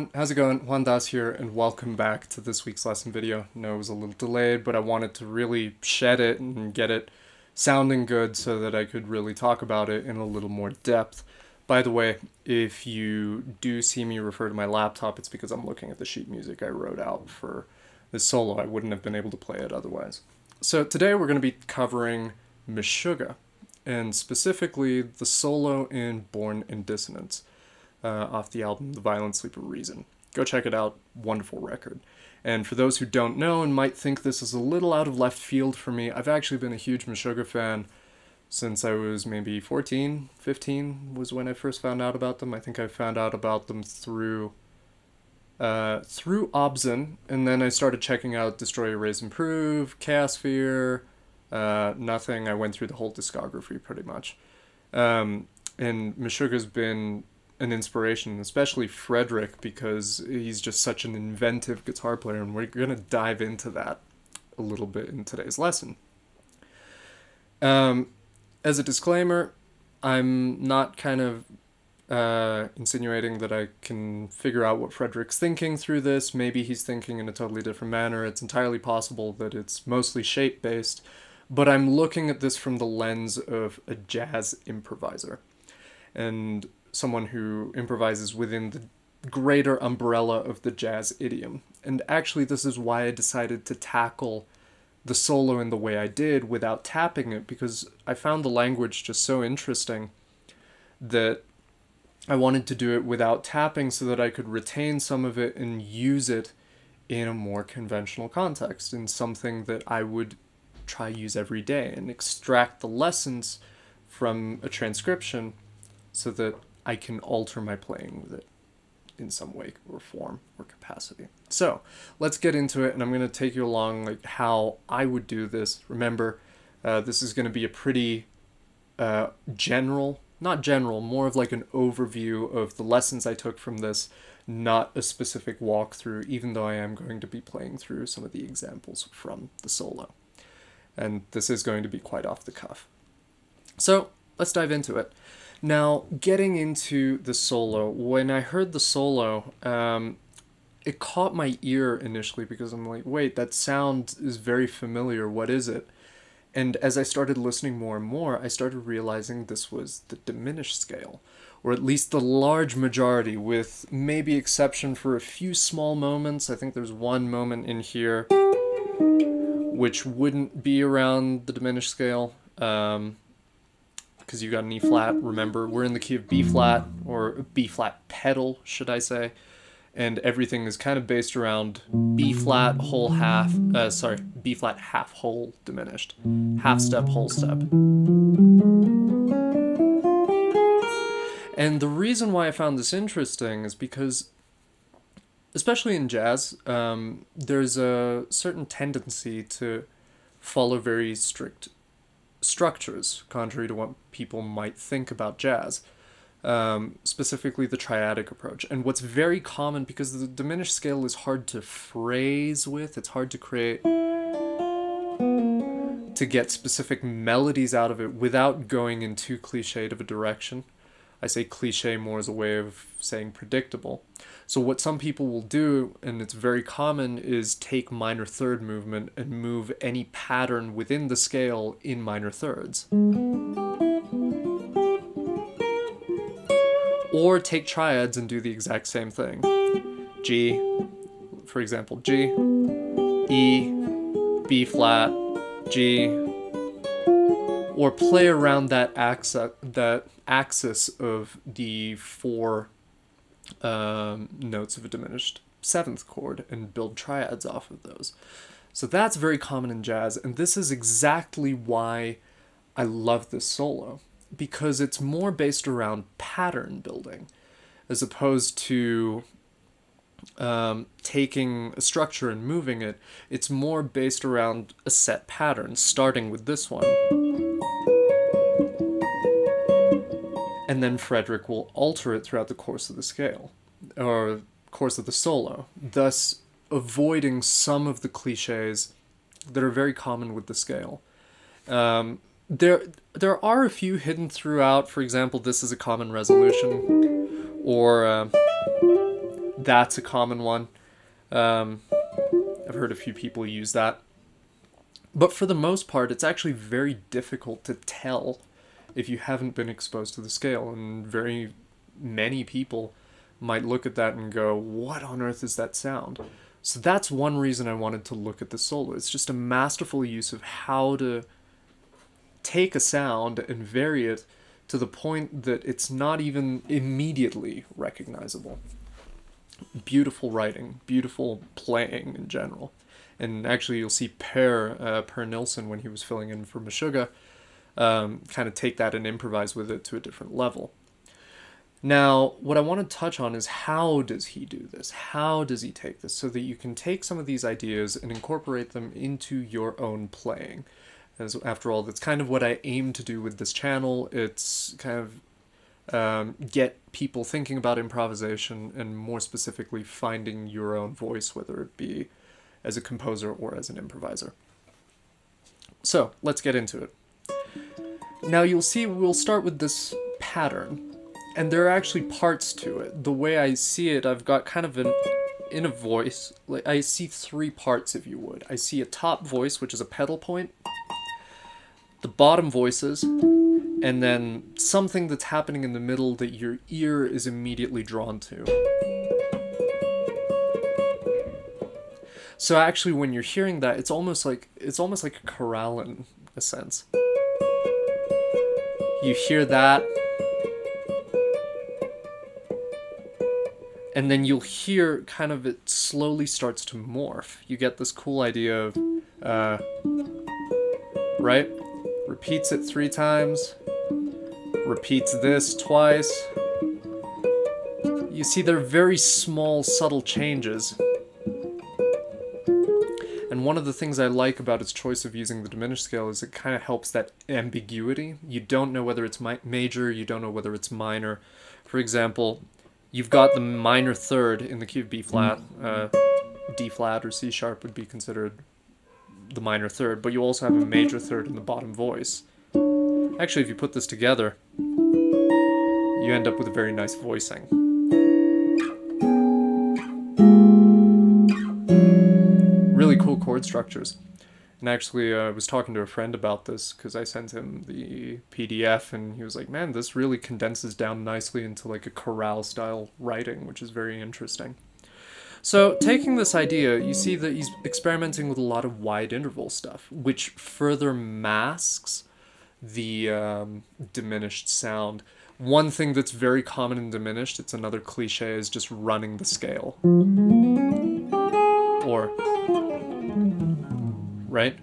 everyone, how's it going? Juan Dhas here, and welcome back to this week's lesson video. I know it was a little delayed, but I wanted to really shed it and get it sounding good so that I could really talk about it in a little more depth. By the way, if you do see me refer to my laptop, it's because I'm looking at the sheet music I wrote out for this solo. I wouldn't have been able to play it otherwise. So today we're going to be covering Meshuggah, and specifically the solo in Born in Dissonance. Off the album The Violent Sleep of Reason. Go check it out, wonderful record. And for those who don't know and might think this is a little out of left field for me, I've actually been a huge Meshuggah fan since I was maybe 14, 15 was when I first found out about them. I think I found out about them through Obzin, and then I started checking out Destroy, Erase, Improve, Chaosphere, Nothing. I went through the whole discography pretty much. And Meshuggah's been an inspiration, especially Frederick, because he's just such an inventive guitar player, and we're going to dive into that a little bit in today's lesson. As a disclaimer, I'm not kind of insinuating that I can figure out what Frederick's thinking through this. Maybe he's thinking in a totally different manner. It's entirely possible that it's mostly shape-based, but I'm looking at this from the lens of a jazz improviser, and someone who improvises within the greater umbrella of the jazz idiom. And actually, this is why I decided to tackle the solo in the way I did without tapping it, because I found the language just so interesting that I wanted to do it without tapping so that I could retain some of it and use it in a more conventional context, in something that I would try use every day, and extract the lessons from a transcription so that I can alter my playing with it in some way or form or capacity. So let's get into it, and I'm going to take you along like how I would do this. Remember, this is going to be a pretty not general, more of like an overview of the lessons I took from this, not a specific walkthrough, even though I am going to be playing through some of the examples from the solo. And this is going to be quite off the cuff. So let's dive into it. Now, getting into the solo, when I heard the solo, it caught my ear initially because I'm like, wait, that sound is very familiar, what is it? And as I started listening more and more, I started realizing this was the diminished scale, or at least the large majority, with maybe exception for a few small moments. I think there's one moment in here which wouldn't be around the diminished scale, because you got an E flat. Remember, we're in the key of B flat, or B flat pedal, should I say, and everything is kind of based around B flat whole half, B flat half whole diminished, half step whole step. And the reason why I found this interesting is because, especially in jazz, there's a certain tendency to follow very strict structures, contrary to what people might think about jazz, specifically the triadic approach. And what's very common, because the diminished scale is hard to phrase with, it's hard to get specific melodies out of it without going in too cliched of a direction. I say cliche more as a way of saying predictable. So what some people will do, and it's very common, is take minor third movement and move any pattern within the scale in minor thirds. Or take triads and do the exact same thing. G, for example, G, E, B flat, G, or play around that axis of the four notes of a diminished seventh chord and build triads off of those. So that's very common in jazz, and this is exactly why I love this solo, because it's more based around pattern building as opposed to taking a structure and moving it. It's more based around a set pattern, starting with this one. And then Frederick will alter it throughout the course of the scale, or course of the solo, thus avoiding some of the cliches that are very common with the scale. There are a few hidden throughout. For example, this is a common resolution, or That's a common one. I've heard a few people use that. But for the most part, it's actually very difficult to tell if you haven't been exposed to the scale. And very many people might look at that and go, what on earth is that sound? So that's one reason I wanted to look at the solo. It's just a masterful use of how to take a sound and vary it to the point that it's not even immediately recognizable. Beautiful writing, beautiful playing in general. And actually you'll see Per Nilsson, when he was filling in for Meshuggah, kind of take that and improvise with it to a different level. Now, what I want to touch on is how does he do this? How does he take this so that you can take some of these ideas and incorporate them into your own playing? As after all, that's kind of what I aim to do with this channel. It's kind of get people thinking about improvisation and more specifically finding your own voice, whether it be as a composer or as an improviser. So let's get into it. Now you'll see we'll start with this pattern, and there are actually parts to it. The way I see it, I've got kind of in a voice, like I see three parts, if you would. I see a top voice, which is a pedal point, the bottom voices, and then something that's happening in the middle that your ear is immediately drawn to. So actually when you're hearing that, it's almost like a chorale in a sense. You hear that, and then you'll hear kind of it slowly starts to morph. You get this cool idea of, right? Repeats it 3 times, repeats this twice. You see they're very small, subtle changes. And one of the things I like about its choice of using the diminished scale is it kind of helps that ambiguity. You don't know whether it's major, you don't know whether it's minor. For example, you've got the minor third in the key of B flat. D flat or C sharp would be considered the minor third, but you also have a major third in the bottom voice. Actually, if you put this together, you end up with a very nice voicing. Really cool chord structures. And actually, I was talking to a friend about this because I sent him the PDF, and he was like, man, this really condenses down nicely into like a chorale style writing, which is very interesting. So taking this idea, you see that he's experimenting with a lot of wide interval stuff, which further masks the diminished sound. One thing that's very common in diminished, it's another cliche, is just running the scale. Or, right?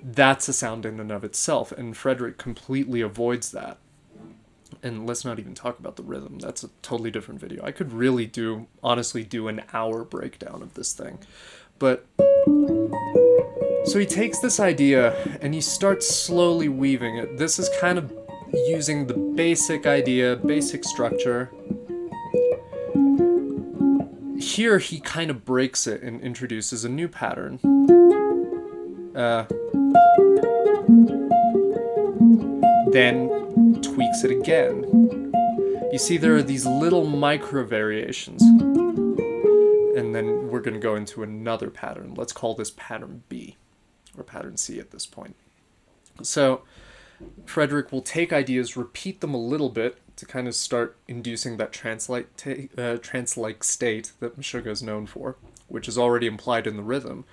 That's a sound in and of itself, and Frederick completely avoids that. And let's not even talk about the rhythm. That's a totally different video. I could really honestly do an hour breakdown of this thing. But, so he takes this idea and he starts slowly weaving it. This is kind of using the basic idea, basic structure. Here he kind of breaks it and introduces a new pattern. Then tweaks it again. You see there are these little micro variations. And then we're going to go into another pattern. Let's call this pattern B, or pattern C at this point. So Frederick will take ideas, repeat them a little bit to kind of start inducing that trance-like state that Meshuggah is known for, which is already implied in the rhythm.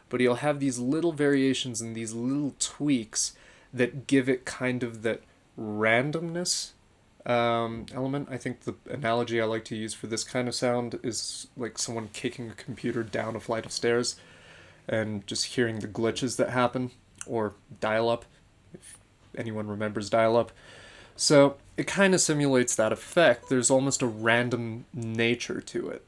But he'll have these little variations and these little tweaks that give it kind of that randomness element. I think the analogy I like to use for this kind of sound is like someone kicking a computer down a flight of stairs and just hearing the glitches that happen, or dial-up, if anyone remembers dial-up. So it kind of simulates that effect. There's almost a random nature to it,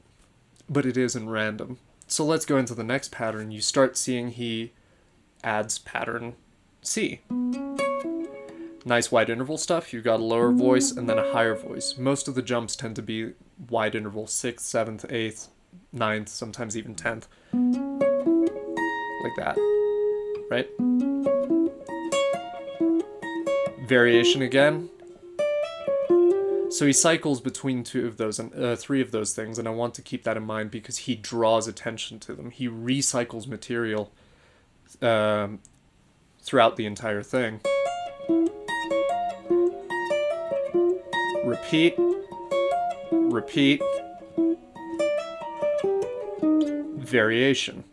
but it isn't random. So let's go into the next pattern. You start seeing he adds pattern C. Nice wide interval stuff. You've got a lower voice and then a higher voice. Most of the jumps tend to be wide interval, 6th, 7th, 8th, 9th, sometimes even 10th. Like that, right? Variation again. So he cycles between two of those and three of those things, and I want to keep that in mind because he draws attention to them. He recycles material throughout the entire thing. Repeat, repeat, variation.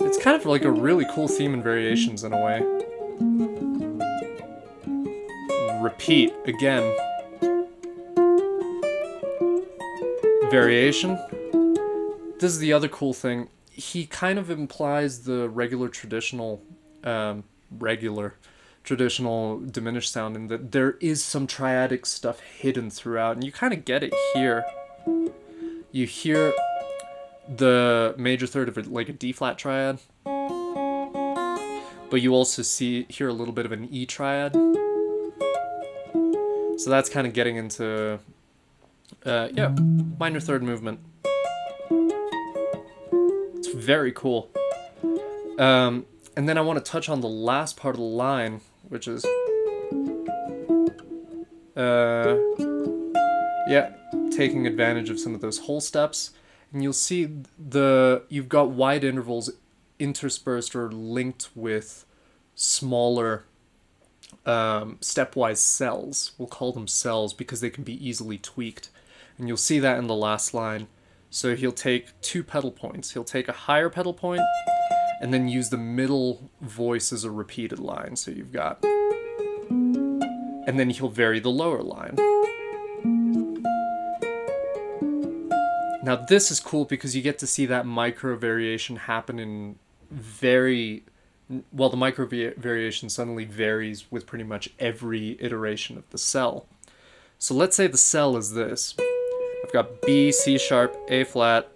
It's kind of like a really cool theme in variations in a way. Repeat again. Variation. This is the other cool thing. He kind of implies the traditional diminished sound in that there is some triadic stuff hidden throughout, and you kind of get it here. You hear the major third of it like a D flat triad, but you also hear a little bit of an E triad. So that's kind of getting into yeah, minor third movement. It's very cool. And then I want to touch on the last part of the line, which is yeah, taking advantage of some of those whole steps. And you'll see you've got wide intervals interspersed or linked with smaller stepwise cells. We'll call them cells because they can be easily tweaked. And you'll see that in the last line. So he'll take 2 pedal points. He'll take a higher pedal point and then use the middle voice as a repeated line. So you've got... And then he'll vary the lower line. Now this is cool because you get to see that micro variation happen in well, the micro variation suddenly varies with pretty much every iteration of the cell. So let's say the cell is this. I've got B, C sharp, A flat,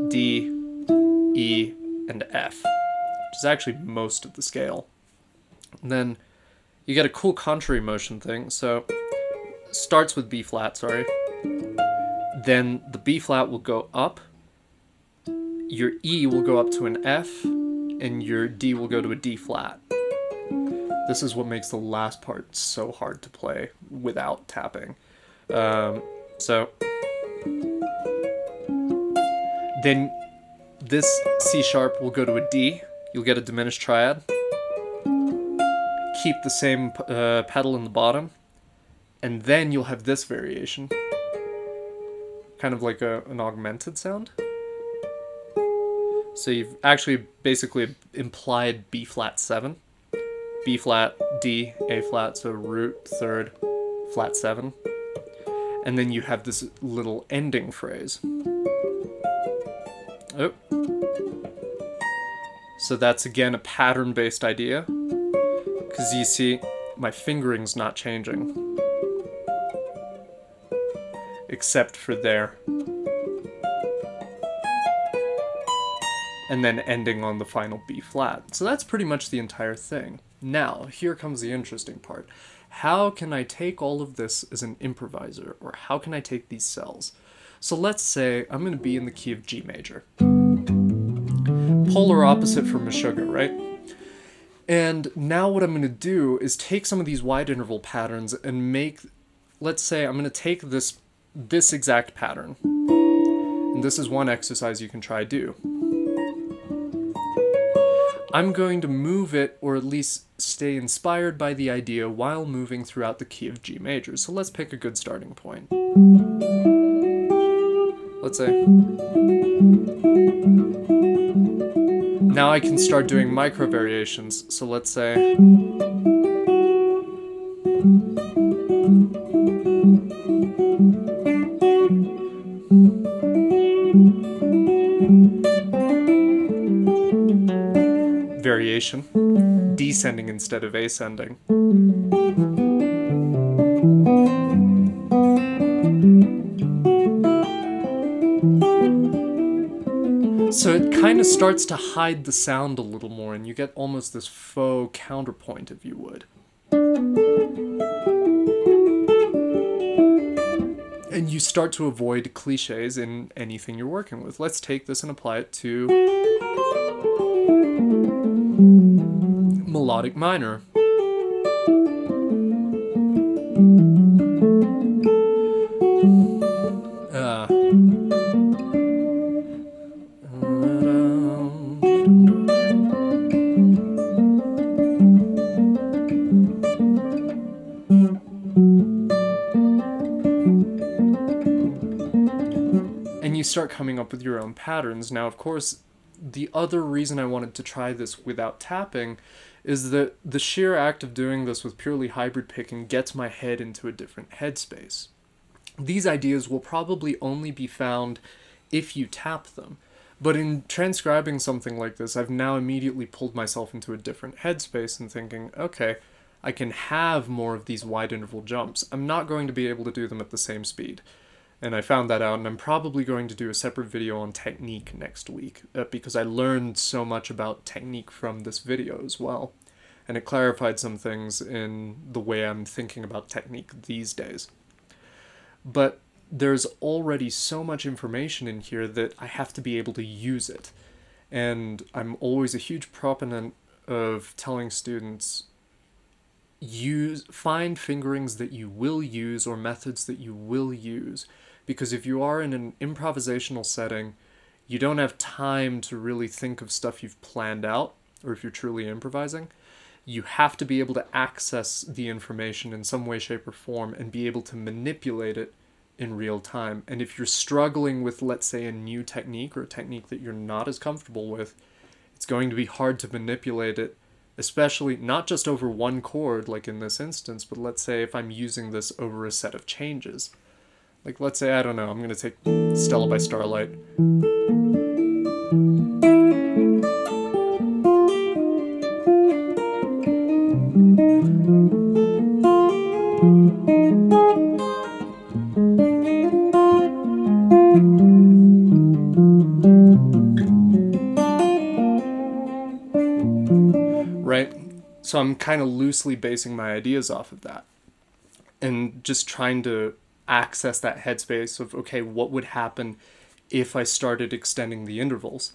D, E, and F, which is actually most of the scale. And then you get a cool contrary motion thing. So it starts with B flat, sorry. Then the B flat will go up, your E will go up to an F, and your D will go to a D flat. This is what makes the last part so hard to play without tapping. So then this C sharp will go to a D, you'll get a diminished triad, keep the same pedal in the bottom, and then you'll have this variation. Kind of like an augmented sound. So you've actually basically implied B flat 7, B flat, D, A flat, so root, third, flat 7. And then you have this little ending phrase. Oh. So that's again a pattern-based idea, because you see my fingering's not changing. Except for there. And then ending on the final B flat. So that's pretty much the entire thing. Now, here comes the interesting part. How can I take all of this as an improviser? Or how can I take these cells? So let's say I'm going to be in the key of G major. Polar opposite from Meshuggah, right? And now what I'm going to do is take some of these wide interval patterns and make, let's say I'm going to take this exact pattern. And this is one exercise you can try do. I'm going to move it, or at least stay inspired by the idea while moving throughout the key of G major. So let's pick a good starting point. Let's say. Now I can start doing micro variations. So let's say. Variation, descending instead of ascending. So it kind of starts to hide the sound a little more, and you get almost this faux counterpoint, if you would. And you start to avoid cliches in anything you're working with. Let's take this and apply it to melodic minor. you start coming up with your own patterns. Now, of course, the other reason I wanted to try this without tapping is that the sheer act of doing this with purely hybrid picking gets my head into a different headspace. These ideas will probably only be found if you tap them. But in transcribing something like this, I've now immediately pulled myself into a different headspace and thinking, okay, I can have more of these wide interval jumps. I'm not going to be able to do them at the same speed. And I found that out, and I'm probably going to do a separate video on technique next week, because I learned so much about technique from this video as well. And it clarified some things in the way I'm thinking about technique these days. But there's already so much information in here that I have to be able to use it. And I'm always a huge proponent of telling students, find fingerings that you will use or methods that you will use. Because if you are in an improvisational setting, you don't have time to really think of stuff you've planned out, or if you're truly improvising, you have to be able to access the information in some way, shape, or form and be able to manipulate it in real time. And if you're struggling with, let's say, a new technique or a technique that you're not as comfortable with, it's going to be hard to manipulate it, especially not just over one chord, like in this instance, but let's say if I'm using this over a set of changes. Like, let's say, I don't know, I'm going to take Stella by Starlight. Right? So I'm kind of loosely basing my ideas off of that. And just trying to access that headspace of, okay, what would happen if I started extending the intervals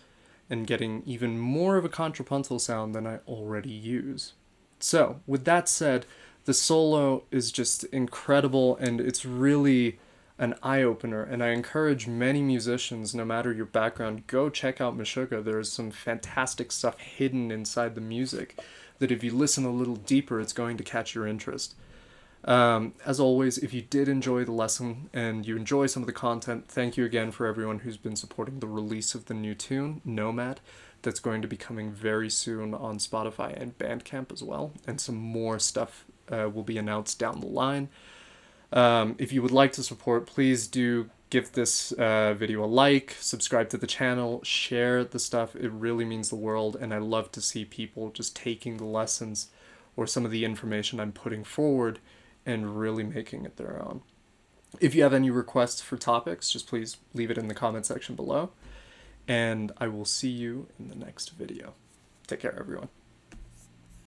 and getting even more of a contrapuntal sound than I already use. So, with that said, the solo is just incredible, and it's really an eye-opener, and I encourage many musicians, no matter your background, go check out Meshuggah. There is some fantastic stuff hidden inside the music that if you listen a little deeper, it's going to catch your interest. As always, if you did enjoy the lesson and you enjoy some of the content, thank you again for everyone who's been supporting the release of the new tune, Nomad, that's going to be coming very soon on Spotify and Bandcamp as well, and some more stuff will be announced down the line. If you would like to support, please do give this video a like, subscribe to the channel, share the stuff. It really means the world, and I love to see people just taking the lessons or some of the information I'm putting forward and really making it their own. If you have any requests for topics, just please leave it in the comment section below, and I will see you in the next video. Take care, everyone.